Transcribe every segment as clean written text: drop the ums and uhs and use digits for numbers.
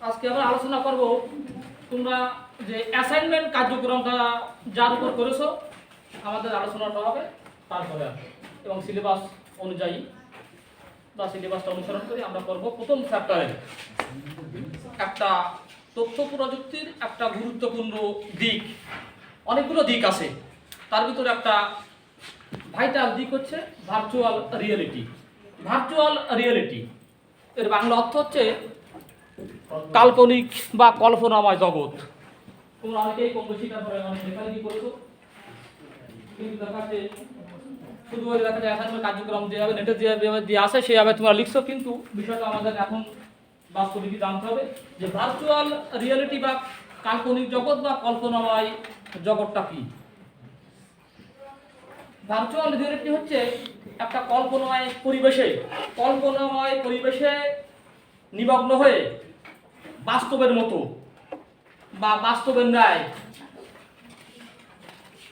আজকে আমরা আলোচনা করব তোমরা যে অ্যাসাইনমেন্ট কার্যক্রমটা যার উপর করেছো আমাদের আলোচনাটা হবে তারপরে এবং সিলেবাস অনুযায়ী বা সিলেবাসটা অনুসরণ করে আমরা করব প্রথম চ্যাপ্টারে একটা তথ্য প্রযুক্তির একটা গুরুত্বপূর্ণ দিক, অনেকগুলো দিক আছে, তার ভিতরে একটা ভাইটাল দিক হচ্ছে ভার্চুয়াল রিয়েলিটি। ভার্চুয়াল রিয়েলিটি এর বাংলা অর্থ হচ্ছে কাল্পনিক বা কল্পনাময় জগৎ। তোমরা অনেকেই কম বেশি তারপরে অনেক লেখালেখি করেছো, কিন্তু দেখাচ্ছে শুধু ওই দেখা যায় অ্যাসাইনমেন্ট কার্যক্রম যেভাবে নেটে যেভাবে দিয়ে আসে সেভাবে তোমরা লিখছো, কিন্তু বিষয়টা আমাদের এখন বাস্তবিক জানতে হবে যে ভার্চুয়াল রিয়েলিটি বা কাল্পনিক জগৎ বা কল্পনাময় জগৎটা কি। ভার্চুয়াল রিয়েলিটি হচ্ছে একটা কল্পনাময় পরিবেশে নিমগ্ন হয়ে বাস্তবের মতো বা বাস্তবের ন্যায়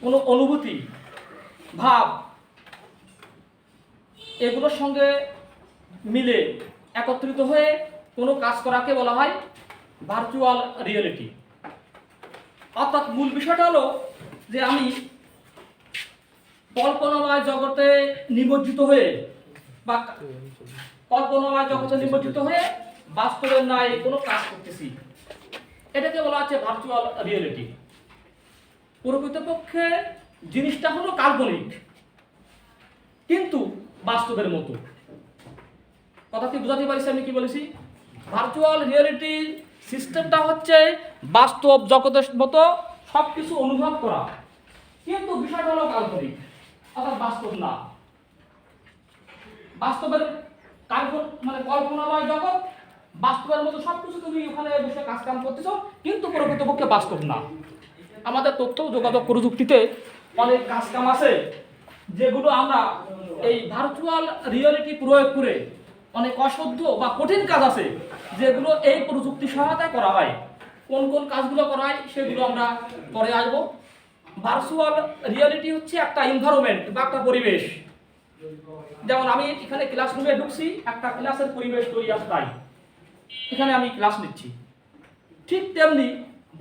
কোনো অনুভূতি, ভাব এগুলোর সঙ্গে মিলে একত্রিত হয়ে কোনো কাজ করাকে বলা হয় ভার্চুয়াল রিয়েলিটি। অর্থাৎ মূল বিষয়টা হলো যে আমি কল্পনাময় জগতে নিমজ্জিত হয়ে বা কল্পনাময় জগতে নিমজ্জিত হয়ে বাস্তবের ন্যায় কোনো কাজ করতেছি, এটাকে বলা হচ্ছে ভার্চুয়াল রিয়েলিটি। প্রকৃতপক্ষে জিনিসটা হলো কাল্পনিক কিন্তু বাস্তবের মতো। কথা কি বুঝাতে পারিস আমি কি বলেছি? ভার্চুয়াল রিয়েলিটি সিস্টেমটা হচ্ছে বাস্তব জগতের মতো সব কিছু অনুভব করা, কিন্তু বিষয়টা হলো কাল্পনিক, অর্থাৎ বাস্তব না। বাস্তবের কল্পনাময় জগৎ বাস্তবের মতো সব কিছু তুমি ওখানে বসে কাজ কাম করতেছো, কিন্তু প্রকৃতপক্ষে বাস্তব না। আমাদের তথ্য যোগাযোগ প্রযুক্তিতে অনেক কাজ কাম আছে যেগুলো আমরা এই ভার্চুয়াল রিয়েলিটি প্রয়োগ করে অনেক অসাধ্য বা কঠিন কাজ আছে যেগুলো এই প্রযুক্তি সহায়তায় করা হয়। কোন কোন কাজগুলো করা হয় সেগুলো আমরা পরে আসবো। ভার্চুয়াল রিয়েলিটি হচ্ছে একটা এনভায়রনমেন্ট বা একটা পরিবেশ। যেমন আমি এখানে ক্লাসরুমে ঢুকছি, একটা ক্লাসের পরিবেশ তৈরি আছে, তাই এখানে আমি ক্লাস নিচ্ছি। ঠিক তেমনি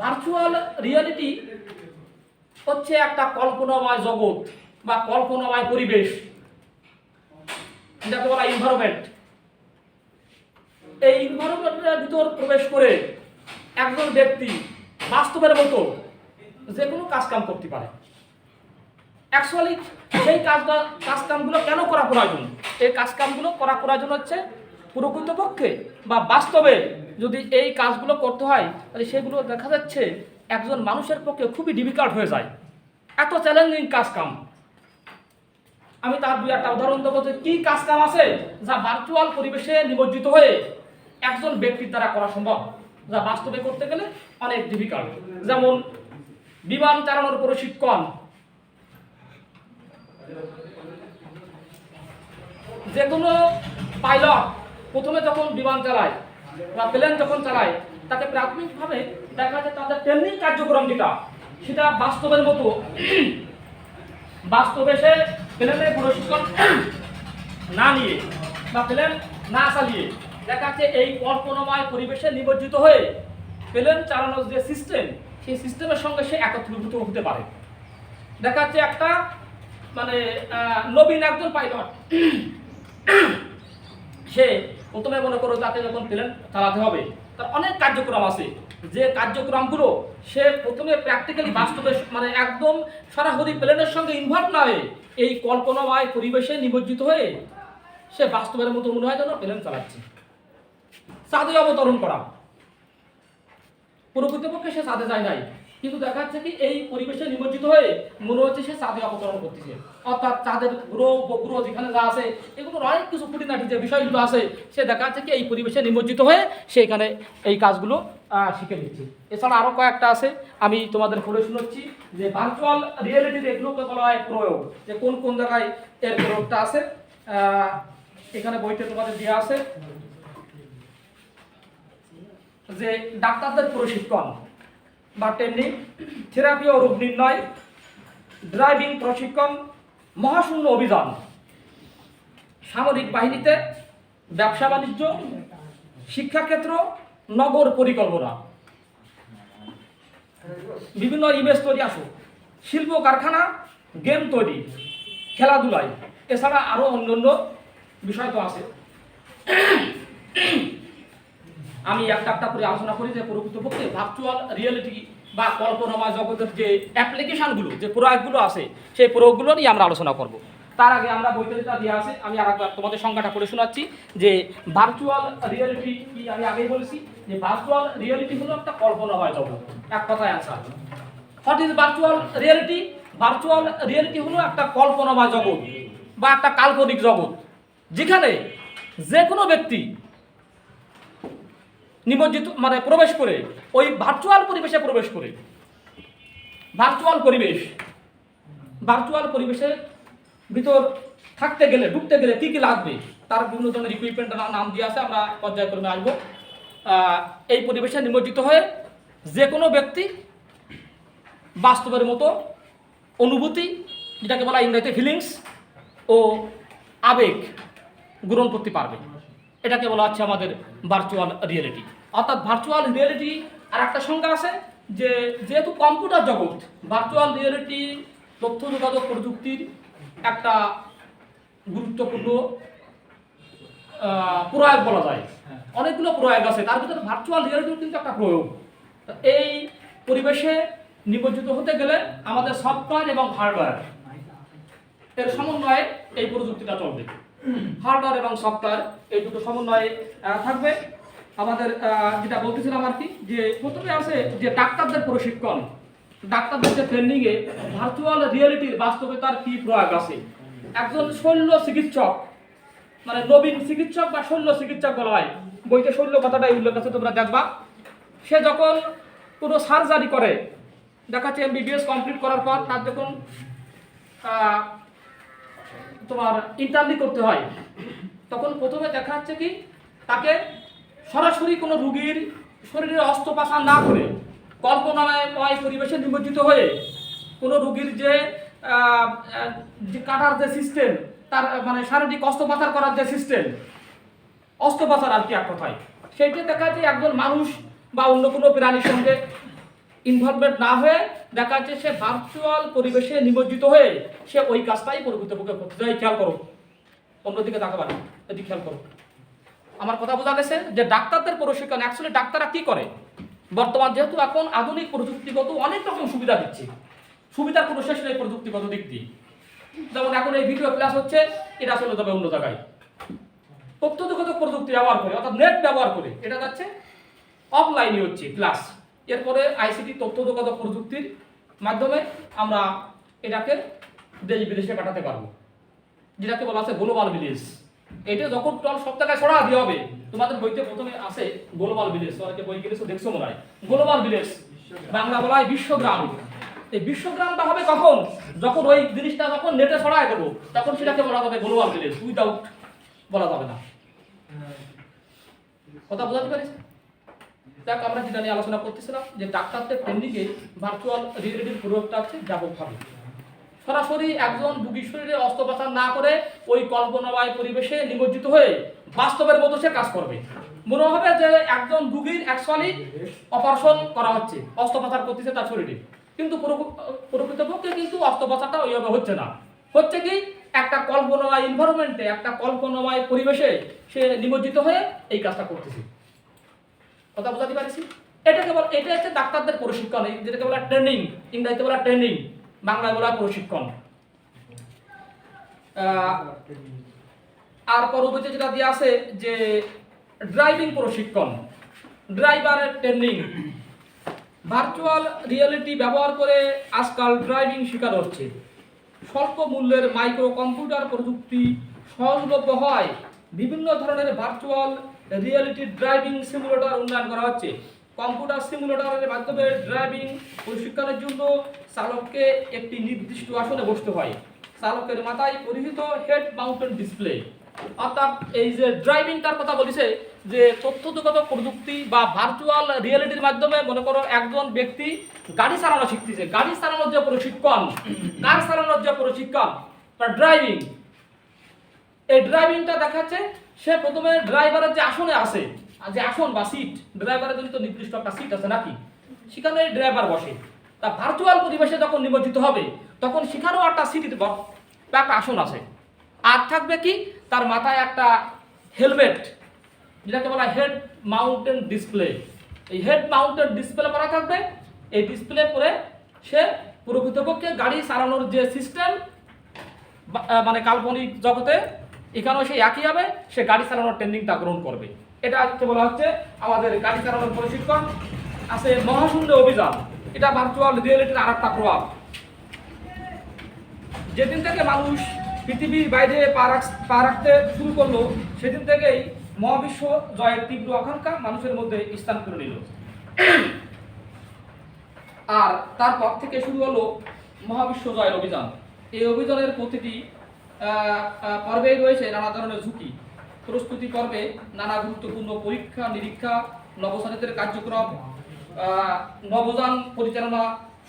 ভার্চুয়াল রিয়েলিটি হচ্ছে একটা কল্পনাময় জগৎ বা কল্পনাময় পরিবেশ, যাকে বলা এনভায়রনমেন্ট। এই এনভায়রনমেন্টের ভিতর প্রবেশ করে একজন ব্যক্তি বাস্তবের মতো যে কোনো কাজকাম করতে পারে। অ্যাকচুয়ালি সেই কাজকামগুলো কেন করা প্রয়োজন? এই কাজকামগুলো করা প্রয়োজন হচ্ছে প্রকৃতপক্ষে বা বাস্তবে যদি এই কাজগুলো করতে হয় তাহলে সেগুলো দেখা যাচ্ছে একজন মানুষের পক্ষে খুবই ডিফিকাল্ট হয়ে যায়, এত চ্যালেঞ্জিং কাজকাম। আমি তার দুই একটা উদাহরণ দেবো যে কী কাজকাম আছে যা ভার্চুয়াল পরিবেশে নিমজ্জিত হয়ে একজন ব্যক্তির দ্বারা করা সম্ভব, যা বাস্তবে করতে গেলে অনেক ডিফিকাল্ট। যেমন বিমান চালানোর প্রশিক্ষণ। যে কোনো পাইলট প্রথমে যখন বিমান চালায় বা প্লেন যখন চালায় তাকে প্রাথমিকভাবে দেখা যায় তাদের ট্রেনিং কার্যক্রম যেটা সেটা বাস্তবের মতো বাস্তবে সে প্লেনের প্রশিক্ষণ না নিয়ে বা প্লেন না চালিয়ে দেখা যাচ্ছে এই কল্পনাময় পরিবেশে নিমজ্জিত হয়ে প্লেন চালানোর যে সিস্টেম সেই সিস্টেমের সঙ্গে সে একত্রীভূত হতে পারে। দেখা যাচ্ছে একটা নবীন একজন পাইলট, সে প্রথমে মনে করো তাকে যখন প্লেন চালাতে হবে তার অনেক কার্যক্রম আছে, যে কার্যক্রমগুলো সে প্রথমে প্র্যাকটিক্যালি বাস্তবে একদম সরাসরি প্লেনের সঙ্গে ইনভলভ না হয়ে এই কল্পনাময় পরিবেশে নিমজ্জিত হয়ে সে বাস্তবের মতো মনে হয় যেন প্লেন চালাচ্ছে। চাঁদে অবতরণ করা, প্রকৃতপক্ষে সে চাঁদে যায় নাই, কিন্তু দেখা যাচ্ছে কি এই পরিবেশে নিমজ্জিত হয়ে মনে হচ্ছে সে চাঁদে অবতরণ করতেছে। অর্থাৎ চাঁদের গ্রহ উপগ্রহ যেখানে যা আছে এগুলো অনেক কিছু খুঁটিনাটি যে বিষয়গুলো আছে সে দেখা যাচ্ছে কি এই পরিবেশে নিমজ্জিত হয়ে সে এখানে এই কাজগুলো শিখে নিচ্ছে। এছাড়া আরও কয়েকটা আছে, আমি তোমাদের পড়ে শোনাচ্ছি যে ভার্চুয়াল রিয়েলিটির এগুলোকে বলা হয় প্রয়োগ, যে কোন কোন জায়গায় এর প্রয়োগটা আছে। এখানে বইতে তোমাদের দেওয়া আছে যে ডাক্তারদের প্রশিক্ষণ বা ট্রেনিং, থেরাপি ও রোগ নির্ণয়, ড্রাইভিং প্রশিক্ষণ, মহাশূন্য অভিযান, সামরিক বাহিনীতে, ব্যবসা বাণিজ্য, শিক্ষাক্ষেত্র, নগর পরিকল্পনা, বিভিন্ন ইমেজ তৈরি আছে, শিল্প কারখানা, গেম তৈরি, খেলাধুলায়, এছাড়া আরও অন্যান্য বিষয় তো আছে। আমি একটা একটা করে আলোচনা করি যে প্রকৃতপক্ষে ভার্চুয়াল রিয়েলিটি বা কল্পনাময় জগতের যে অ্যাপ্লিকেশনগুলো, যে প্রয়োগগুলো আছে, সেই প্রয়োগগুলো নিয়ে আমরা আলোচনা করব। তার আগে আমরা বইতে যেটা দেওয়া আছে, আমি আর একবার তোমাদের সংখ্যাটা করে শোনাচ্ছি যে ভার্চুয়াল রিয়েলিটি কি। আমি আগেই বলেছি যে ভার্চুয়াল রিয়েলিটি হলো একটা কল্পনাময় জগৎ। এক কথায় answer. What is virtual reality? Virtual reality হলো একটা কল্পনাময় জগৎ বা একটা কাল্পনিক জগৎ, যেখানে যে কোনো ব্যক্তি নিমজ্জিত মানে প্রবেশ করে ওই ভার্চুয়াল পরিবেশে প্রবেশ করে। ভার্চুয়াল পরিবেশের ভিতর থাকতে গেলে, ঢুকতে গেলে কী কী লাগবে তার বিভিন্ন ধরনের ইকুইপমেন্টের নাম দিয়ে আছে, আমরা পর্যায়ক্রমে আসবো। এই পরিবেশে নিমজ্জিত হয়ে যে কোনো ব্যক্তি বাস্তবের মতো অনুভূতি, যেটাকে বলা ইংরেজিতে ফিলিংস ও আবেগ গ্রহণ করতে পারবে। এটাকে বলা হচ্ছে আমাদের ভার্চুয়াল রিয়েলিটি। অর্থাৎ ভার্চুয়াল রিয়েলিটি আর একটা সংজ্ঞা আছে যে যেহেতু কম্পিউটার জগৎ, ভার্চুয়াল রিয়েলিটি তথ্য যোগাযোগ প্রযুক্তির একটা গুরুত্বপূর্ণ প্রয়োগ বলা যায়। অনেকগুলো প্রয়োগ আছে, তার ভিতরে ভার্চুয়াল রিয়েলিটিও কিন্তু একটা প্রয়োগ। এই পরিবেশে নিমজ্জিত হতে গেলে আমাদের সফটওয়্যার এবং হার্ডওয়্যার এর সমন্বয়ে এই প্রযুক্তিটা চলবে। হার্ডওয়্যার এবং সফটওয়্যার এই দুটো সমন্বয়ে থাকবে। আমাদের যেটা বলতেছিলাম আর কি, যে প্রথমে আছে যে ডাক্তারদের প্রশিক্ষণ, ডাক্তারদের যে ট্রেনিংয়ে ভার্চুয়াল রিয়েলিটির বাস্তবতার কি প্রয়োগ আছে। একজন শল্য চিকিৎসক, মানে নবীন চিকিৎসক বা শল্য চিকিৎসক বলা হয়, বইতে শল্য কথাটাই উল্লেখ আছে, তোমরা দেখবা। সে যখন কোনো সার্জারি করে, দেখাচ্ছে এমবিবিএস কমপ্লিট করার পর তার যখন তোমার ইন্টারনি করতে হয়, তখন প্রথমে দেখা যাচ্ছে কি তাকে সরাসরি কোনো রুগীর শরীরে অস্ত্রোপচার না করে কল্পনাময় পরিবেশে নিমজ্জিত হয়ে কোনো রুগীর যে কাটার যে সিস্টেম, তার মানে শারীরিক অস্ত্রোপচার করার যে সিস্টেম, অস্ত্রোপচার আর কি এক কথায়, সেইটা দেখা যাচ্ছে একজন মানুষ বা অন্য কোনো প্রাণীর সঙ্গে ইনভলভমেন্ট না হয়ে দেখা যাচ্ছে সে ভার্চুয়াল পরিবেশে নিমজ্জিত হয়ে সে ওই কাজটাই প্রকৃতপক্ষে করতে চাই। খেয়াল করো, অন্যদিকে তাকাবা না, এদিকে খেয়াল করো। আমার কথা বোঝা গেছে যে ডাক্তারদের প্রশিক্ষণ, অ্যাকচুয়ালি ডাক্তাররা কি করে, বর্তমান যেহেতু এখন আধুনিক প্রযুক্তিগত অনেক রকম সুবিধা দিচ্ছে, সুবিধার কোনো শেষ নেই প্রযুক্তিগত দিক দিয়ে। যেমন এখন এই ভিডিও ক্লাস হচ্ছে, এটা চলে যাবে অন্য জায়গায় তথ্য যোগাযোগ প্রযুক্তি ব্যবহার করে, অর্থাৎ নেট ব্যবহার করে এটা যাচ্ছে অফলাইনে হচ্ছে ক্লাস। এরপরে আইসিটি তথ্য যোগাযোগ প্রযুক্তির মাধ্যমে আমরা এটাকে দেশ বিদেশে পাঠাতে পারবো, যেটাকে বলা আছে গ্লোবাল ভিলেজ। এটা যখন টল সব জায়গায় ছড়া দিয়ে হবে, তোমাদের বইতে প্রথমে আছে গ্লোবাল ভিলেজ, অনেকে বই কিনেছো দেখছো মনে হয়। গ্লোবাল ভিলেজ বাংলা বলা হয় বিশ্বগ্রাম। এই বিশ্বগ্রামটা হবে কখন, যখন ওই জিনিসটা যখন নেটে ছড়ায় দেবো, তখন সেটাকে বলা যাবে গ্লোবাল ভিলেজ, উইদাউট বলা যাবে না। কথা বোঝাতে পারিস? দেখ, আমরা যেটা নিয়ে আলোচনা করতেছিলাম যে ডাক্তারদের ট্রেনিংয়ে ভার্চুয়াল রিয়েলিটির প্রয়োগটা হচ্ছে ব্যাপকভাবে। সরাসরি একজন রোগীর শরীরে অস্ত্রোপচার না করে ওই কল্পনাময় পরিবেশে নিমজ্জিত হয়ে বাস্তবের মতো সে কাজ করবে। মনে হবে যে একজন রোগীর অ্যাকচুয়ালি অপারেশন করা হচ্ছে, অস্ত্রোপচার করতেছে তার শরীরে, কিন্তু প্রকৃতপক্ষে কিন্তু অস্ত্রোপচারটা ওইভাবে হচ্ছে না। হচ্ছে কি, একটা কল্পনাময় এনভায়রনমেন্টে, একটা কল্পনাময় পরিবেশে সে নিমজ্জিত হয়ে এই কাজটা করতেছে। কথা বোঝাতে পারছি? এটা হচ্ছে ডাক্তারদের প্রশিক্ষণ, যেটাকে বলা ট্রেনিং, ইংরেজিতে বলা ট্রেনিং, বাংলায় বলা প্রশিক্ষণ। আর পরবর্তী যেটা দিয়ে আছে যে ড্রাইভিং প্রশিক্ষণ, ড্রাইভারের ট্রেনিং। ভার্চুয়াল রিয়েলিটি ব্যবহার করে আজকাল ড্রাইভিং শেখানো হচ্ছে। স্বল্প মূল্যের মাইক্রো কম্পিউটার প্রযুক্তি সহজলভ্য হয়, বিভিন্ন ধরনের ভার্চুয়াল রিয়েলিটি ড্রাইভিং সিমুলেটর উন্নয়ন করা হচ্ছে। কম্পিউটার সিমুলেটরের মাধ্যমে ড্রাইভিং প্রশিক্ষণের জন্য চালককে একটি নির্দিষ্ট আসনে বসতে হয়। চালকের মাথায় পরিহিত হেড মাউন্টেড ডিসপ্লে। অর্থাৎ এই যে ড্রাইভিংটার কথা বলেছে, যে তথ্য যোগাযোগ প্রযুক্তি বা ভার্চুয়াল রিয়েলিটির মাধ্যমে মনে করো একজন ব্যক্তি গাড়ি চালানো শিখতেছে, গাড়ি চালানোর যে প্রশিক্ষণ, কার চালানোর যে প্রশিক্ষণ বা ড্রাইভিং, এই ড্রাইভিংটা দেখাচ্ছে সে প্রথমে ড্রাইভারের যে আসনে আছে, যে আসন বা সিট, ড্রাইভারের জন্য তো নির্দিষ্ট একটা সিট আছে নাকি, সেখানে ড্রাইভার বসে। তা ভার্চুয়াল পরিবেশে যখন নিমজ্জিত হবে তখন সেখানেও একটা সিট বা একটা আসন আছে। আর থাকবে কি, তার মাথায় একটা হেলমেট, যেটাকে বলা হেড মাউন্টেন ডিসপ্লে। এই হেড মাউন্টেন ডিসপ্লে করা থাকবে। এই ডিসপ্লে পরে সে প্রকৃতপক্ষে গাড়ি চালানোর যে সিস্টেম, মানে কাল্পনিক জগতে এখানেও সে একই হবে, সে গাড়ি চালানোর ট্রেনিংটা গ্রহণ করবে। এটা হচ্ছে বলা হচ্ছে আমাদের গাড়ি চালানোর প্রশিক্ষণ। আছে মহাশূন্য অভিযান, এটা ভার্চুয়াল রিয়েলিটির আর একটা প্রভাব। যেদিন থেকে মানুষ পৃথিবীর বাইরে পা রাখতে শুরু করলো, সেদিন থেকেই মহাবিশ্ব জয়ের তীব্র আকাঙ্ক্ষা মানুষের মধ্যে স্থান করে নিল। আর তারপর থেকে শুরু হলো মহাবিশ্ব জয়ের অভিযান। এই অভিযানের প্রতিটি পর্বেই রয়েছে নানা ধরনের ঝুঁকি। প্রস্তুতি পর্বে নানা গুরুত্বপূর্ণ পরীক্ষা নিরীক্ষা, নবসারীদের কার্যক্রম, নবযান পরিচালনা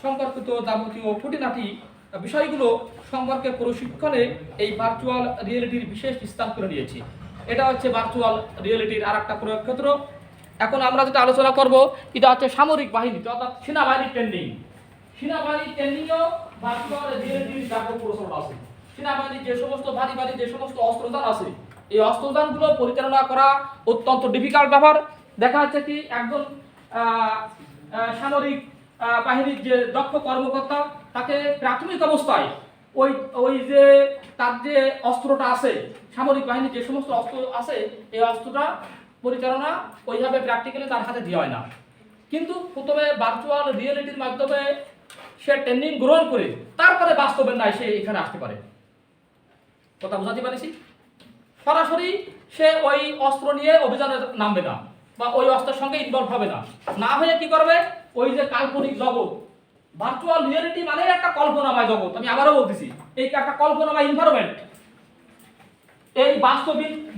সম্পর্কিত যাবতীয় খুঁটিনাটি বিষয়গুলো সম্পর্কে প্রশিক্ষণে এই ভার্চুয়াল রিয়েলিটির বিশেষ স্থান করে নিয়েছি। এটা হচ্ছে ভার্চুয়াল রিয়েলিটির আর একটা প্রয়োগ ক্ষেত্র। এখন আমরা যেটা আলোচনা করব, এটা হচ্ছে সামরিক বাহিনী, অর্থাৎ সেনাবাহিনীর ট্রেনিং। সেনাবাহিনীর ট্রেনিংও ভার্চুয়াল রিয়েলিটির ব্যাপক প্রচলন আছে। সেনাবাহিনীর যে সমস্ত ভারী যে সমস্ত অস্ত্রযান আছে, এই অস্ত্রযানগুলো পরিচালনা করা অত্যন্ত ডিফিকাল্ট ব্যাপার। দেখা যাচ্ছে কি একজন সামরিক বাহিনীর যে দক্ষ কর্মকর্তা, তাকে প্রাথমিক অবস্থায় ওই ওই যে তার যে অস্ত্রটা আছে, সামরিক বাহিনীর যে সমস্ত অস্ত্র আছে, এই অস্ত্রটা পরিচালনা ওইভাবে প্র্যাকটিক্যালি তার হাতে দেওয়া হয় না। কিন্তু প্রথমে ভার্চুয়াল রিয়েলিটির মাধ্যমে সে ট্রেনিং গ্রহণ করে তারপরে বাস্তবের নাই সে এখানে আসতে পারে। কথা বুঝাতে পারিছি? সরাসরি সে ওই অস্ত্র নিয়ে অভিযানে নামবে না, বা ওই অস্ত্রের সঙ্গে ইনভলভ হবে না। না হয়ে কি করবে, ওই যে কাল্পনিক জগৎ, ভার্চুয়াল রিয়েলিটি মানে একটা কল্পনাময় জগৎ, আমি আবারও বলতেছি, এই একটা কল্পনাময় এনভায়রনমেন্ট। এই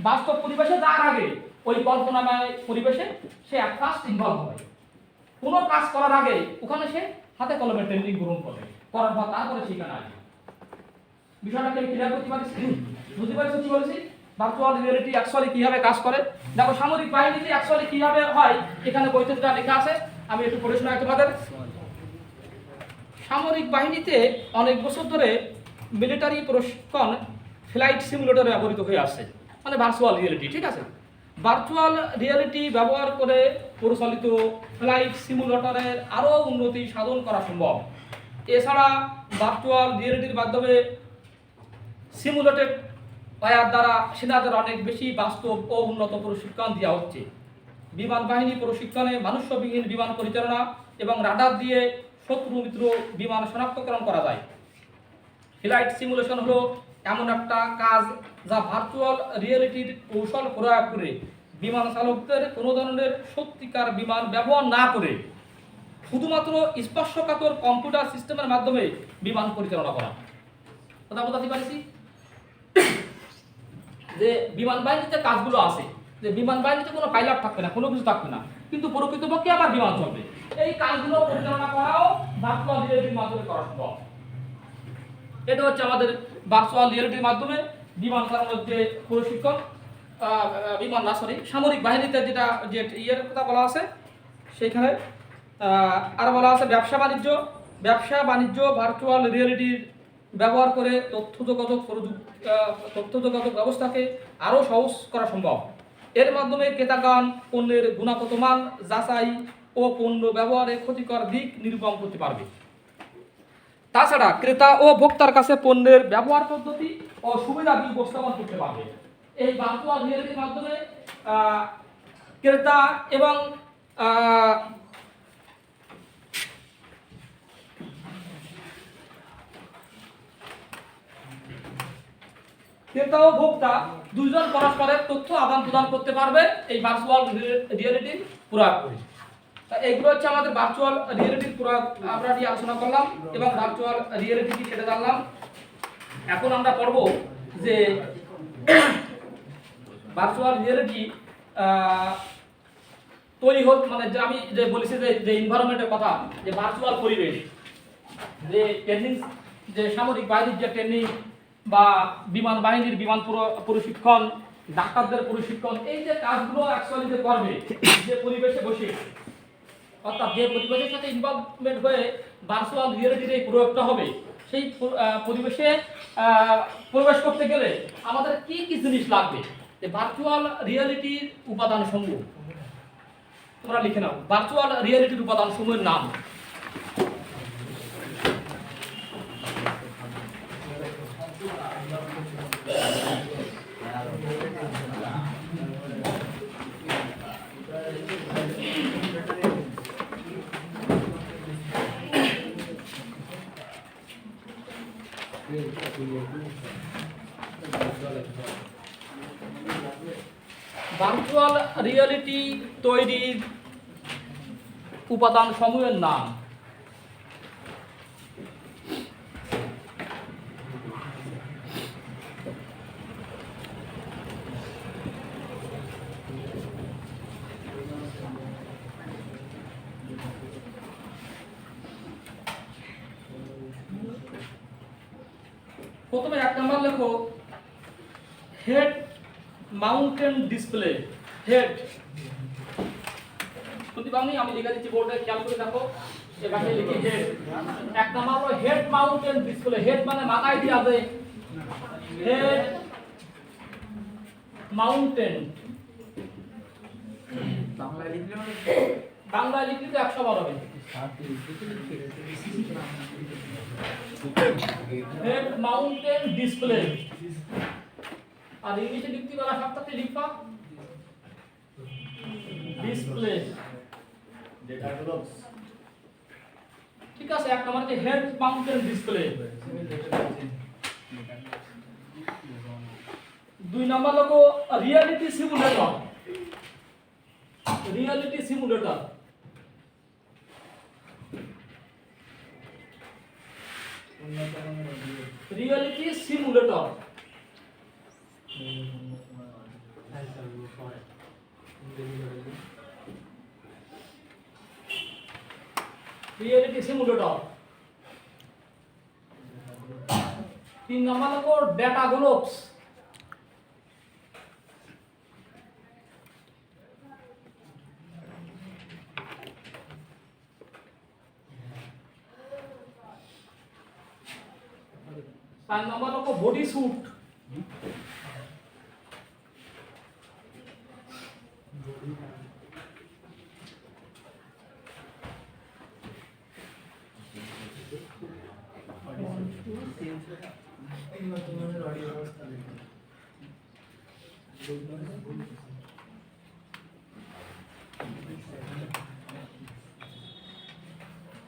বাস্তব পরিবেশে যাওয়ার আগে ওই কল্পনাময় পরিবেশে সে ফার্স্ট ইনভলভ হবে। কোনো কাজ করার আগে ওখানে সে হাতে কলমে ট্রেনিং গ্রহণ করে, করার পর তারপরে সেখানে আসবে। বিষয়টাকে ক্লিয়ার করতে পারছি? বুঝতে পারছো কি বলছি? ভার্চুয়াল রিয়েলিটি অ্যাকচুয়ালি কিভাবে কাজ করে, দেখো সামরিক বাহিনীতে অ্যাকচুয়ালি কিভাবে হয়, এখানে বইতে যেটা লেখা আছে আমি একটু পড়ে শোনাই তোমাদের। সামরিক বাহিনীতে অনেক বছর ধরে মিলিটারি প্রশিক্ষণ ফ্লাইট সিমুলেটর ব্যবহৃত হয়ে আসছে, মানে ভার্চুয়াল রিয়েলিটি। ঠিক আছে, ভার্চুয়াল রিয়েলিটি ব্যবহার করে পরিচালিত ফ্লাইট সিমুলেটরের আরও উন্নতি সাধন করা সম্ভব। এছাড়া ভার্চুয়াল রিয়েলিটির মাধ্যমে সিমুলেটেড ওয়্যার দ্বারা সেনাদের অনেক বেশি বাস্তব ও উন্নত প্রশিক্ষণ দেওয়া হচ্ছে। বিমান বাহিনী প্রশিক্ষণে মানুষ্যবিহীন বিমান পরিচালনা এবং রাডার দিয়ে শত্রু মিত্র বিমান শনাক্তকরণ করা যায়। ফ্লাইট সিমুলেশন হলো এমন একটা কাজ যা ভার্চুয়াল রিয়েলিটির কৌশল প্রয়োগ করে বিমান চালকদের কোনো ধরনের সত্যিকার বিমান ব্যবহার না করে শুধুমাত্র স্পর্শকাতর কম্পিউটার সিস্টেমের মাধ্যমে বিমান পরিচালনা করা। কথা বলতে পারছি? যে বিমান বাহিনীতে কাজগুলো আছে, যে বিমান বাহিনীতে কোনো পাইলট থাকবে না, কোনো কিছু থাকবে না, কিন্তু প্রকৃতপক্ষে আবার বিমান চলবে, এই কাজগুলো পরিচালনা করাও ভার্চুয়াল রিয়েলিটির মাধ্যমে করা সম্ভব। এটা হচ্ছে আমাদের ভার্চুয়াল রিয়েলিটির মাধ্যমে বিমান চালানোর যে প্রশিক্ষণ, সামরিক বাহিনীতে যেটা যে ইয়ের কথা বলা আছে সেইখানে আর বলা আছে ব্যবসা বাণিজ্য ভার্চুয়াল রিয়েলিটির ব্যবহার করে তথ্য যোগাযোগ ব্যবস্থাকে আরও সহজ করা সম্ভব। এর মাধ্যমে ক্রেতাগণ পণ্যের গুণগত মান যাচাই ও পণ্য ব্যবহারে ক্ষতিকর দিক নিরূপণ করতে পারবে। তাছাড়া ক্রেতা ও ভোক্তার কাছে পণ্যের ব্যবহার পদ্ধতি ও সুবিধাদি উপস্থাপন করতে পারবে। এই ভার্চুয়াল রিয়েলিটির মাধ্যমে ক্রেতা এবং ক্রেতা ও ভোক্তা দুইজন পরস্পরের তথ্য আদান প্রদান করতে পারবে এই ভার্চুয়াল রিয়েলিটির প্রয়োগ করে। এইগুলো হচ্ছে আমাদের ভার্চুয়াল রিয়েলিটির প্রয়োগ আমরা নিয়ে আলোচনা করলাম এবং ভার্চুয়াল রিয়েলিটি কি সেটা জানলাম। এখন আমরা পড়ব যে ভার্চুয়াল রিয়েলিটি তৈরি হোক, মানে যে আমি যে বলেছি যে এনভায়রনমেন্টের কথা, যে ভার্চুয়াল পরিবেশ, যে ট্রেনিং, যে সামরিক বাহিনীর যে ট্রেনিং বা বিমান বাহিনীর বিমান প্রশিক্ষণ, ডাক্তারদের প্রশিক্ষণ, এই যে কাজগুলো অ্যাকচুয়ালি যে করবে যে পরিবেশে বসে, অর্থাৎ যে পরিবেশের সাথে ইনভলভমেন্ট হয়ে ভার্চুয়াল রিয়েলিটির এই প্রয়োগটা হবে, সেই পরিবেশে প্রবেশ করতে গেলে আমাদের কি কি জিনিস লাগবে? যে ভার্চুয়াল রিয়েলিটির উপাদান সমূহ তোমরা লিখে নাও। ভার্চুয়াল রিয়েলিটির উপাদান সমূহের নাম: ভার্চুয়াল রিয়েলিটি তৈরির উপাদান সমূহের নাম। প্রথমে 1 নম্বর লেখো হেড মাউন্টেন ডিসপ্লে। হেড শুনতে পাওনি? আমি লিখে দিচ্ছি বোর্ডে, খেয়াল করে দেখো। এখানে লিখি হেড। 1 নম্বর হলো হেড মাউন্টেন ডিসপ্লে। হেড মানে মাথায় দিয়ে আছে, হেড মাউন্টেন। বাংলায় লিখলে তো 100 বার হবে। Head mounted display. আর ইংলিশে লিখতে গেলে সবটাতে লিখবা ডিসপ্লে। ঠিক আছে, 1 নম্বর যে হেড মাউন্টেন ডিসপ্লে। 2 নম্বর লোগো reality simulator. Reality simulator. Reality simulator. Reality simulator. 3 number লোগো ডেটা গ্লোবস। তার নাম্বার হলো বডি স্যুট।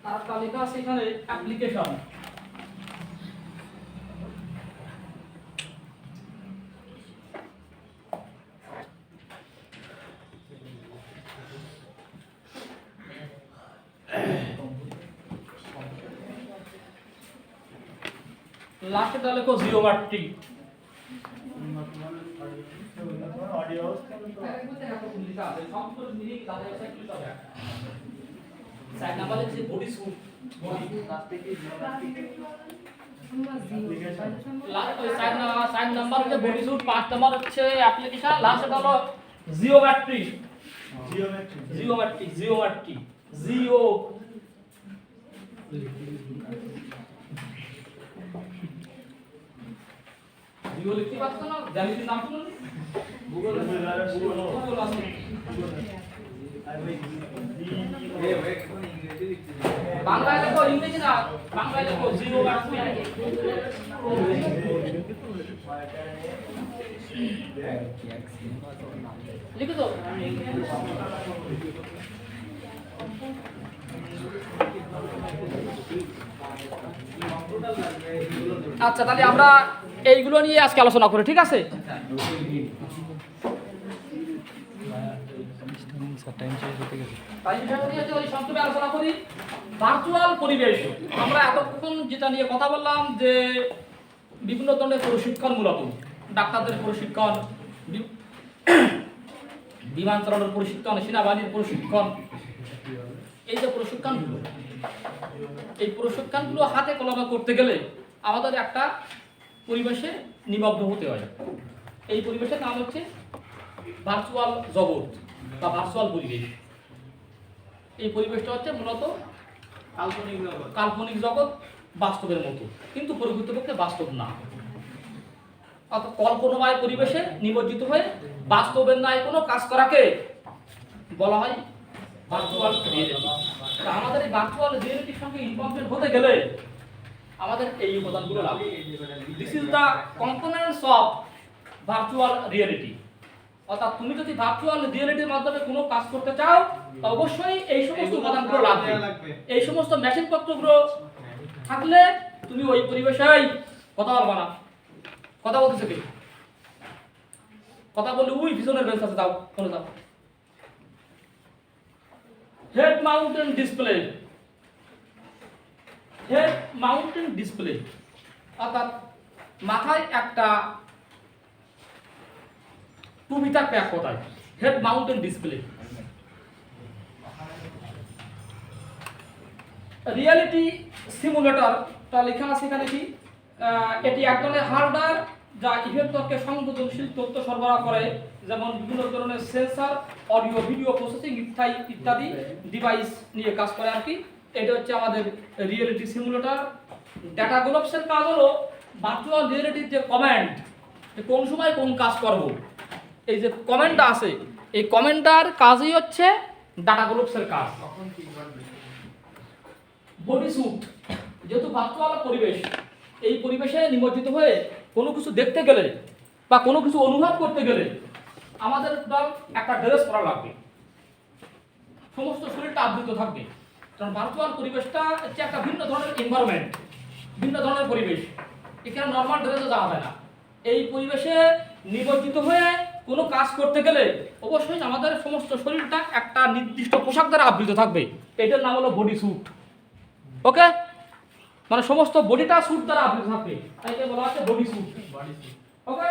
আর তালিকা আছে এখানে অ্যাপ্লিকেশন। লাস্টে লেখো জিওমেট্রি। সাইড নাম্বার হচ্ছে বডি স্যুট। সাইড নাম্বার হচ্ছে বডি স্যুট, 5 নাম্বার হচ্ছে অ্যাপ্লিকেশন, লাস্টে হলো geometry. Geometry geometry geo geo লিখতে পারছো না? জ্যামিতির নাম শুনুন, গুগল আছে। বাংলায় লেখো, ইংরেজি না, বাংলায় লেখো জিওমেট্রি। লিখো তো। আচ্ছা, তাহলে আমরা এইগুলো নিয়ে আজকে আলোচনা করি, ঠিক আছে? আলোচনা করি ভার্চুয়াল পরিবেশ। আমরা এতক্ষণ যেটা নিয়ে কথা বললাম যে বিভিন্ন ধরনের প্রশিক্ষণ, মূলত ডাক্তারদের প্রশিক্ষণ, বিমান চালানোর প্রশিক্ষণ, সেনাবাহিনীর প্রশিক্ষণ, এই যে প্রশিক্ষণগুলো, এই প্রশিক্ষণগুলো হাতে কলমে করতে গেলে আমাদের একটা পরিবেশে নিমগ্ন হতে হয়। এই পরিবেশের নাম হচ্ছে ভার্চুয়াল জগৎ বা ভার্চুয়াল পরিবেশ। এই পরিবেশটা হচ্ছে মূলত কাল্পনিক জগৎ, বাস্তবের মতো, কিন্তু প্রকৃতপক্ষে বাস্তব না। অর্থাৎ কল্পনাময় পরিবেশে নিমজ্জিত হয়ে বাস্তবের ন্যায় কোনো কাজ করাকে বলা হয় ভার্চুয়াল রিয়েলিটি। আমাদের এই ভার্চুয়াল রিয়েলিটির সঙ্গে ইনভলভমেন্ট হতে গেলে আমাদের এই উপাদানগুলো লাগবে। This is the components of virtual reality. অর্থাৎ তুমি যদি ভার্চুয়াল রিয়েলিটির মাধ্যমে কোনো কাজ করতে চাও, অবশ্যই এই সমস্ত উপাদানগুলো লাগবে। এই সমস্ত মেশিন পত্রগুলো থাকলে তুমি ওই পরিবেশেই কথা বলবা না। কথা বলতেছে কি? কথা বললে ওই পিছনের বেঞ্চ আছে, যাও চলে যাও। Head mounted display, head mounted display অর্থাৎ মাথায় একটা টুপি থাকবে এক কথায়, হেড মাউন্টেন ডিসপ্লে। রিয়েলিটি সিমুলেটরটা লেখা আছে এখানে কি, এটি এক ধরনের হার্ডওয়্যার যা ইভেন্টকে সংবেদনশীল তথ্য সরবরাহ করে, যেমন বিভিন্ন ধরনের সেন্সর, অডিও ভিডিও প্রসেসিং ইত্যাদি ডিভাইস নিয়ে কাজ করে আর কি। এটা হচ্ছে আমাদের রিয়েলিটি সিমুলেটর। ডাটা গ্লোবসের কাজ হলো ভার্চুয়াল রিয়েলিটির যে কমান্ড, কোন সময় কোন কাজ করব, এই যে কমান্ডটা আছে, এই কমান্ডটার কাজই হচ্ছে ডাটা গ্লোবসের কাজ। বডি স্যুট, যেহেতু ভার্চুয়াল পরিবেশ, এই পরিবেশে নিমজ্জিত হয়ে কোনো কিছু দেখতে গেলে বা কোনো কিছু অনুভব করতে গেলে আমাদের একটা ড্রেস পরা লাগবে, সমস্ত শরীরটা আবৃত থাকবে। কারণ ভার্চুয়াল পরিবেশটা হচ্ছে একটা ভিন্ন ধরনের এনভায়রনমেন্ট, ভিন্ন ধরনের পরিবেশ। এখানে নর্মাল ড্রেসে যাওয়া যায় না। এই পরিবেশে নিমজ্জিত হয়ে কোনো কাজ করতে গেলে অবশ্যই আমাদের সমস্ত শরীরটা একটা নির্দিষ্ট পোশাক দ্বারা আবৃত থাকবে। এটার নাম হলো বডি স্যুট। ওকে, মানে সমস্ত বডিটা স্যুট দ্বারা আবৃত থাকবে, তাই বলা হচ্ছে বডি স্যুট। ওকে,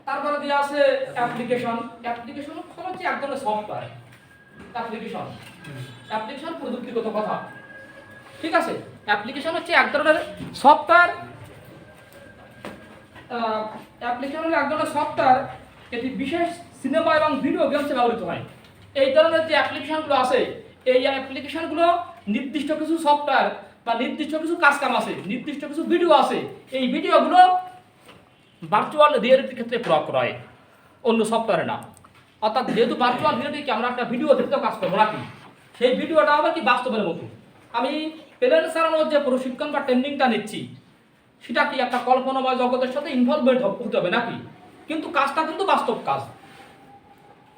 তারপরে দেওয়া আছে অ্যাপ্লিকেশন। অ্যাপ্লিকেশন হচ্ছে এক ধরনের সফটওয়্যার। অ্যাপ্লিকেশন প্রযুক্তিগত কথা, ঠিক আছে। অ্যাপ্লিকেশন হচ্ছে এক ধরনের সফটওয়্যার। অ্যাপ্লিকেশন হলো এক ধরনের সফটওয়্যার, এটি বিশেষ সিনেমা এবং ভিডিও গেমসে ব্যবহৃত হয়। এই ধরনের যে অ্যাপ্লিকেশনগুলো আছে, এই অ্যাপ্লিকেশনগুলো নির্দিষ্ট কিছু সফটওয়্যার বা নির্দিষ্ট কিছু কাজকাম আছে, নির্দিষ্ট কিছু ভিডিও আছে, এই ভিডিওগুলো ভার্চুয়াল রিয়েলিটির ক্ষেত্রে প্রয়োগ করা হয়, অন্য সফটওয়্যারে না। অর্থাৎ যেহেতু ভার্চুয়াল রিয়েলিটি আমরা একটা ভিডিও দেখতে কাজ করবো নাকি, সেই ভিডিওটা হবে কি বাস্তবের মতো। আমি প্লেন চালানোর যে প্রশিক্ষণ বা ট্রেনিংটা নিচ্ছি, সেটা কি একটা কল্পনাময় জগতের সাথে ইনভলভমেন্ট হতে হবে নাকি, কিন্তু কাজটা কিন্তু বাস্তব কাজ,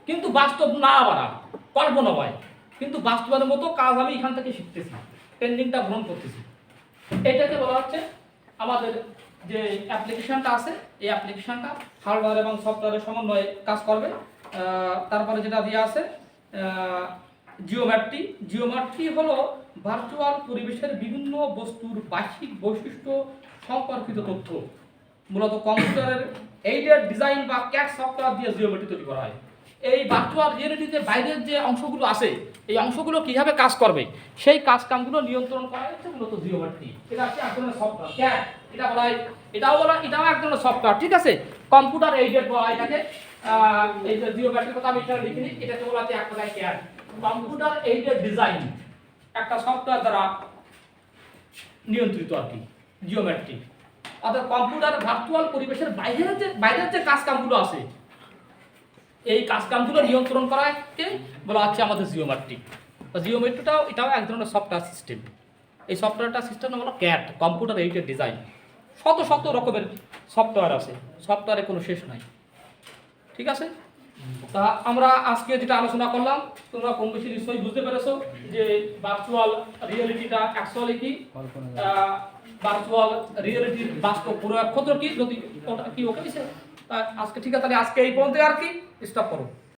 কিন্তু বাস্তব না আবার কল্পনাময়, কিন্তু বাস্তবের মতো কাজ আমি এখান থেকে শিখতেছি, ট্রেনিংটা গ্রহণ করতেছি। এটাকে বলা হচ্ছে আমাদের যে অ্যাপ্লিকেশনটা আছে, এই অ্যাপ্লিকেশনটা হার্ডওয়্যার এবং সফটওয়্যারের সমন্বয়ে কাজ করবে। তারপরে যেটা দেওয়া আছে জিওমেট্রি। জিওমেট্রি হলো ভার্চুয়াল পরিবেশের বিভিন্ন বস্তুর বাহ্যিক বৈশিষ্ট্য সম্পর্কিত তথ্য। মূলত কম্পিউটারের এইডেড ডিজাইন বা ক্যাড সফটওয়্যার দিয়ে জিওমেট্রি তৈরি করা হয়। এই ভার্চুয়াল রিয়েলিটিতে বাইরের যে অংশগুলো আছে, এই অংশগুলো কিভাবে কাজ করবে, সেই কাজ কামগুলো নিয়ন্ত্রণ করা হচ্ছে মূলত জিওমেট্রি। এটা হচ্ছে এক ধরনের সফটওয়্যার, ক্যাড এটা বলা হয়, এটাও এক ধরনের সফটওয়্যার, ঠিক আছে। কম্পিউটার এইডেড বলা হয় এটাকে। এই যে জিওমেট্রির কথা আমি এটা লিখিনি, এটাকে বলা হচ্ছে এক কথায় ক্যাড, কম্পিউটার এইডেড ডিজাইন, একটা সফটওয়্যার দ্বারা নিয়ন্ত্রিত আর কি জিওমেট্রি। অর্থাৎ কম্পিউটার ভার্চুয়াল পরিবেশের বাইরের যে কাজ কামগুলো আছে, এই কাজকামগুলো নিয়ন্ত্রণ করাকে বলা হচ্ছে আমাদের জিওমেট্রি। এটাও এক ধরনের সফটওয়্যার সিস্টেম। এই সফটওয়্যারটা সিস্টেম হলো ক্যাড, কম্পিউটার এইডেড ডিজাইন। শত রকমের সফটওয়্যার আছে, সফটওয়্যারে কোনো শেষ নাই, ঠিক আছে। তা আমরা আজকে যেটা আলোচনা করলাম, তোমরা কম বেশি নিশ্চয়ই বুঝতে পেরেছো যে ভার্চুয়াল রিয়েলিটিটা অ্যাকচুয়ালি কি, ভার্চুয়াল রিয়েলিটির বাস্তব প্রয়োগ ক্ষেত্র কি, যদি ওটা কি ওকে দিছে। আজকে ঠিক আছে, তাহলে আজকে এই পর্যন্ত আর কি, স্টপ করো।